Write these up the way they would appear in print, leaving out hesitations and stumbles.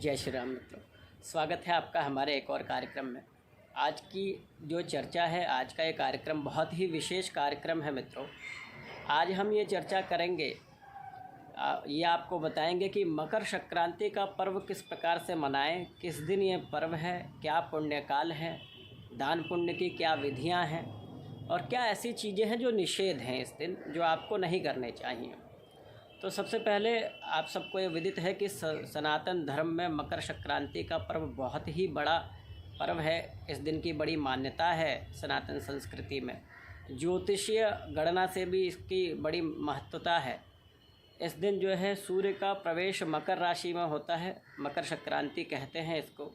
जय श्री राम मित्रों, स्वागत है आपका हमारे एक और कार्यक्रम में। आज की जो चर्चा है, आज का ये कार्यक्रम बहुत ही विशेष कार्यक्रम है मित्रों। आज हम ये चर्चा करेंगे, ये आपको बताएंगे कि मकर संक्रांति का पर्व किस प्रकार से मनाएं, किस दिन ये पर्व है, क्या पुण्यकाल है, दान पुण्य की क्या विधियां हैं और क्या ऐसी चीज़ें हैं जो निषेध हैं इस दिन, जो आपको नहीं करने चाहिए। तो सबसे पहले आप सबको ये विदित है कि सनातन धर्म में मकर संक्रांति का पर्व बहुत ही बड़ा पर्व है। इस दिन की बड़ी मान्यता है सनातन संस्कृति में। ज्योतिषीय गणना से भी इसकी बड़ी महत्वता है। इस दिन जो है सूर्य का प्रवेश मकर राशि में होता है, मकर संक्रांति कहते हैं इसको।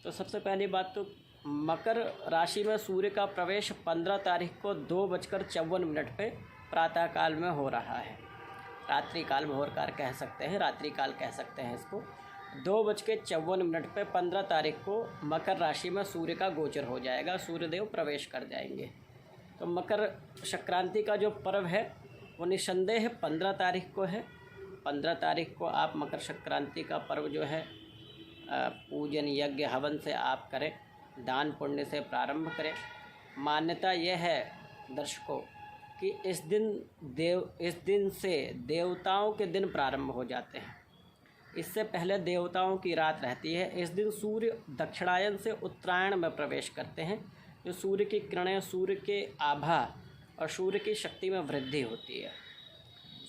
तो सबसे पहली बात तो मकर राशि में सूर्य का प्रवेश 15 तारीख को 2:54 पे प्रातःकाल में हो रहा है। रात्रिकाल, भोरकाल कह सकते हैं, रात्रिकाल कह सकते हैं इसको। 2:54 पे 15 तारीख को मकर राशि में सूर्य का गोचर हो जाएगा, सूर्यदेव प्रवेश कर जाएंगे। तो मकर संक्रांति का जो पर्व है वो निसंदेह 15 तारीख को है। 15 तारीख को आप मकर संक्रांति का पर्व जो है पूजन यज्ञ हवन से आप करें, दान पुण्य से प्रारंभ करें। मान्यता यह है दर्शकों कि इस दिन से देवताओं के दिन प्रारंभ हो जाते हैं। इससे पहले देवताओं की रात रहती है। इस दिन सूर्य दक्षिणायन से उत्तरायण में प्रवेश करते हैं। जो सूर्य की किरणें, सूर्य के आभा और सूर्य की शक्ति में वृद्धि होती है।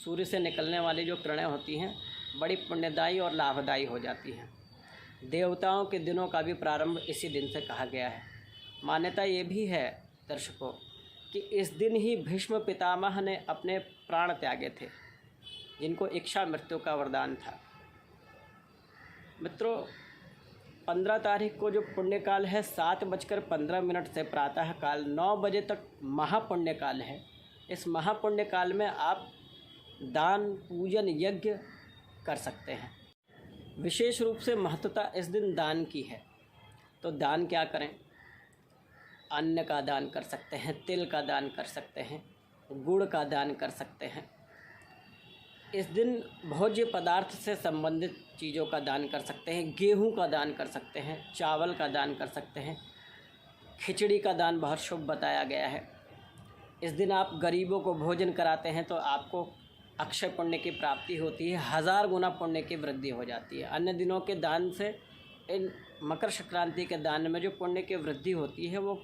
सूर्य से निकलने वाली जो किरणें होती हैं बड़ी पुण्यदायी और लाभदायी हो जाती हैं। देवताओं के दिनों का भी प्रारंभ इसी दिन से कहा गया है। मान्यता ये भी है दर्शकों कि इस दिन ही भीष्म पितामह ने अपने प्राण त्यागे थे, जिनको इच्छा मृत्यु का वरदान था। मित्रों, 15 तारीख को जो पुण्यकाल है 7:15 से प्रातःकाल 9 बजे तक महापुण्यकाल है। इस महापुण्यकाल में आप दान पूजन यज्ञ कर सकते हैं। विशेष रूप से महत्वता इस दिन दान की है। तो दान क्या करें? अन्न का दान कर सकते हैं, तिल का दान कर सकते हैं, गुड़ का दान कर सकते हैं। इस दिन भोज्य पदार्थ से संबंधित चीज़ों का दान कर सकते हैं। गेहूं का दान कर सकते हैं, चावल का दान कर सकते हैं। खिचड़ी का दान बहुत शुभ बताया गया है। इस दिन आप गरीबों को भोजन कराते हैं तो आपको अक्षय पुण्य की प्राप्ति होती है, 1000 गुना पुण्य की वृद्धि हो जाती है। अन्य दिनों के दान से इन मकर संक्रांति के दान में जो पुण्य की वृद्धि होती है वो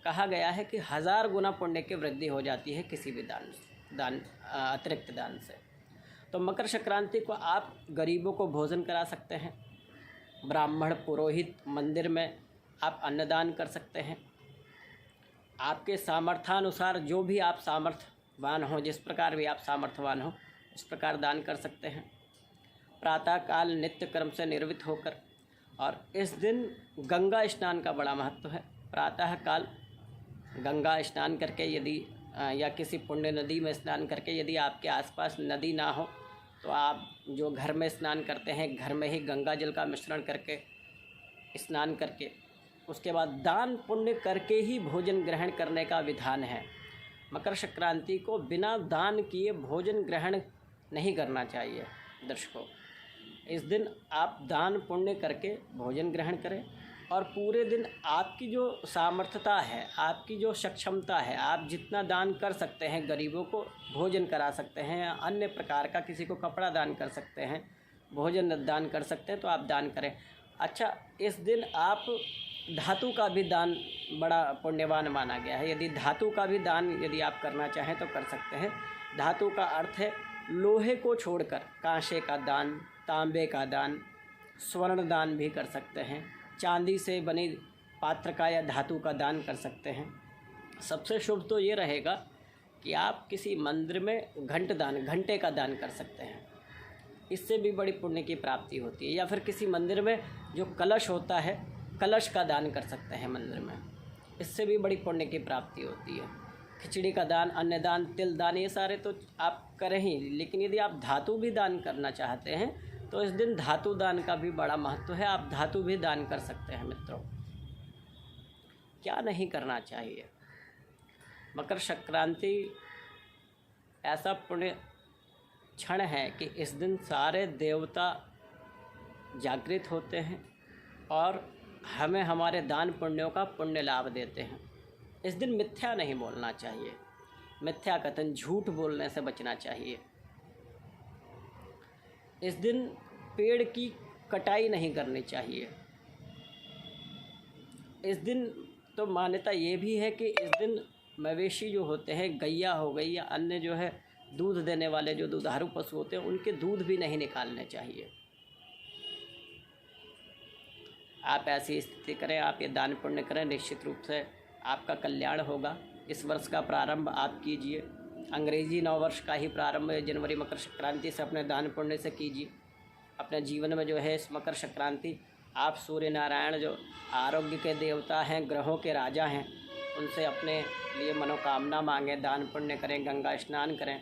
कहा गया है कि 1000 गुना पुण्य की वृद्धि हो जाती है किसी भी दान अतिरिक्त दान से। तो मकर संक्रांति को आप गरीबों को भोजन करा सकते हैं। ब्राह्मण पुरोहित मंदिर में आप अन्नदान कर सकते हैं। आपके सामर्थ्यानुसार जो भी आप सामर्थ्यवान हो, जिस प्रकार भी आप सामर्थ्यवान हो उस प्रकार दान कर सकते हैं। प्रातःकाल नित्य कर्म से निर्वृत्त होकर, और इस दिन गंगा स्नान का बड़ा महत्व है। प्रातःकाल गंगा स्नान करके यदि या किसी पुण्य नदी में स्नान करके, यदि आपके आसपास नदी ना हो तो आप जो घर में स्नान करते हैं, घर में ही गंगा जल का मिश्रण करके स्नान करके उसके बाद दान पुण्य करके ही भोजन ग्रहण करने का विधान है। मकर संक्रांति को बिना दान किए भोजन ग्रहण नहीं करना चाहिए दर्शकों। इस दिन आप दान पुण्य करके भोजन ग्रहण करें और पूरे दिन आपकी जो सामर्थ्यता है, आपकी जो सक्षमता है, आप जितना दान कर सकते हैं, गरीबों को भोजन करा सकते हैं, अन्य प्रकार का किसी को कपड़ा दान कर सकते हैं, भोजन दान कर सकते हैं तो आप दान करें। अच्छा, इस दिन आप धातु का भी दान बड़ा पुण्यवान माना गया है। यदि धातु का भी दान यदि आप करना चाहें तो कर सकते हैं। धातु का अर्थ है लोहे को छोड़कर कांसे का दान, तांबे का दान, स्वर्ण दान भी कर सकते हैं। चांदी से बनी पात्र का या धातु का दान कर सकते हैं। सबसे शुभ तो ये रहेगा कि आप किसी मंदिर में घंटे का दान कर सकते हैं। इससे भी बड़ी पुण्य की प्राप्ति होती है। या फिर किसी मंदिर में जो कलश होता है, कलश का दान कर सकते हैं मंदिर में। इससे भी बड़ी पुण्य की प्राप्ति होती है। खिचड़ी का दान, अन्न दान, तिल दान, ये सारे तो आप करें ही, लेकिन यदि आप धातु भी दान करना चाहते हैं तो इस दिन धातु दान का भी बड़ा महत्व है। आप धातु भी दान कर सकते हैं मित्रों। क्या नहीं करना चाहिए? मकर संक्रांति ऐसा पुण्य क्षण है कि इस दिन सारे देवता जागृत होते हैं और हमें हमारे दान पुण्यों का पुण्य लाभ देते हैं। इस दिन मिथ्या नहीं बोलना चाहिए, मिथ्या कथन झूठ बोलने से बचना चाहिए। इस दिन पेड़ की कटाई नहीं करनी चाहिए। इस दिन तो मान्यता ये भी है कि इस दिन मवेशी जो होते हैं, गैया हो गई या अन्य जो है दूध देने वाले जो दुधारू पशु होते हैं, उनके दूध भी नहीं निकालने चाहिए। आप ऐसी स्थिति करें, आप ये दान पुण्य करें, निश्चित रूप से आपका कल्याण होगा। इस वर्ष का प्रारंभ आप कीजिए, अंग्रेजी नववर्ष का ही प्रारंभ जनवरी मकर संक्रांति से अपने दान पुण्य से कीजिए। अपने जीवन में जो है इस मकर संक्रांति आप सूर्य नारायण जो आरोग्य के देवता हैं, ग्रहों के राजा हैं, उनसे अपने लिए मनोकामना मांगें, दान पुण्य करें, गंगा स्नान करें।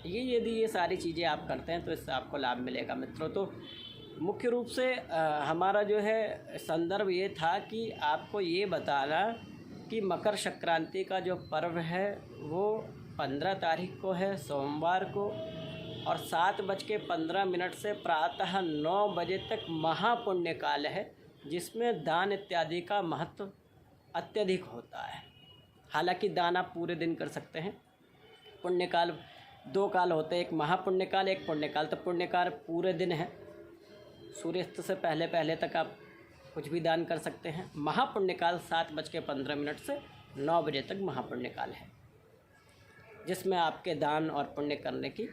यदि ये सारी चीज़ें आप करते हैं तो इससे आपको लाभ मिलेगा मित्रों। तो मुख्य रूप से हमारा जो है संदर्भ ये था कि आपको ये बताना कि मकर संक्रांति का जो पर्व है वो 15 तारीख को है, सोमवार को, और 7:15 से प्रातः 9 बजे तक महापुण्य काल है, जिसमें दान इत्यादि का महत्व अत्यधिक होता है। हालांकि दान आप पूरे दिन कर सकते हैं। पुण्यकाल 2 काल होते हैं, एक महापुण्यकाल, एक पुण्यकाल। तो पुण्यकाल पूरे दिन है, सूर्यास्त से पहले पहले तक आप कुछ भी दान कर सकते हैं। महापुण्यकाल 7:15 से 9 बजे तक महापुण्यकाल है, जिसमें आपके दान और पुण्य करने की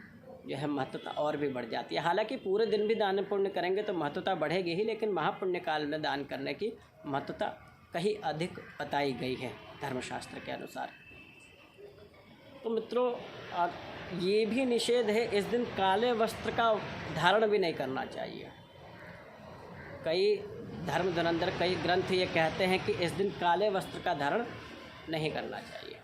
जो है महत्वता और भी बढ़ जाती है। हालांकि पूरे दिन भी दान पुण्य करेंगे तो महत्वता बढ़ेगी ही, लेकिन महापुण्य काल में दान करने की महत्वता कहीं अधिक बताई गई है धर्मशास्त्र के अनुसार। तो मित्रों, ये भी निषेध है, इस दिन काले वस्त्र का धारण भी नहीं करना चाहिए। कई धर्म धुरंधर, कई ग्रंथ ये कहते हैं कि इस दिन काले वस्त्र का धारण नहीं करना चाहिए।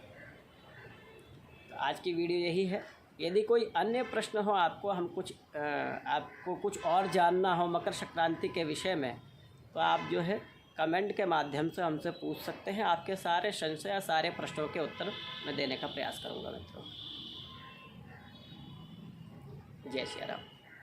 तो आज की वीडियो यही है। यदि कोई अन्य प्रश्न हो आपको, आपको कुछ और जानना हो मकर संक्रांति के विषय में, तो आप जो है कमेंट के माध्यम से हमसे पूछ सकते हैं। आपके सारे संशय या सारे प्रश्नों के उत्तर मैं देने का प्रयास करूंगा मित्रों। जय श्री राम।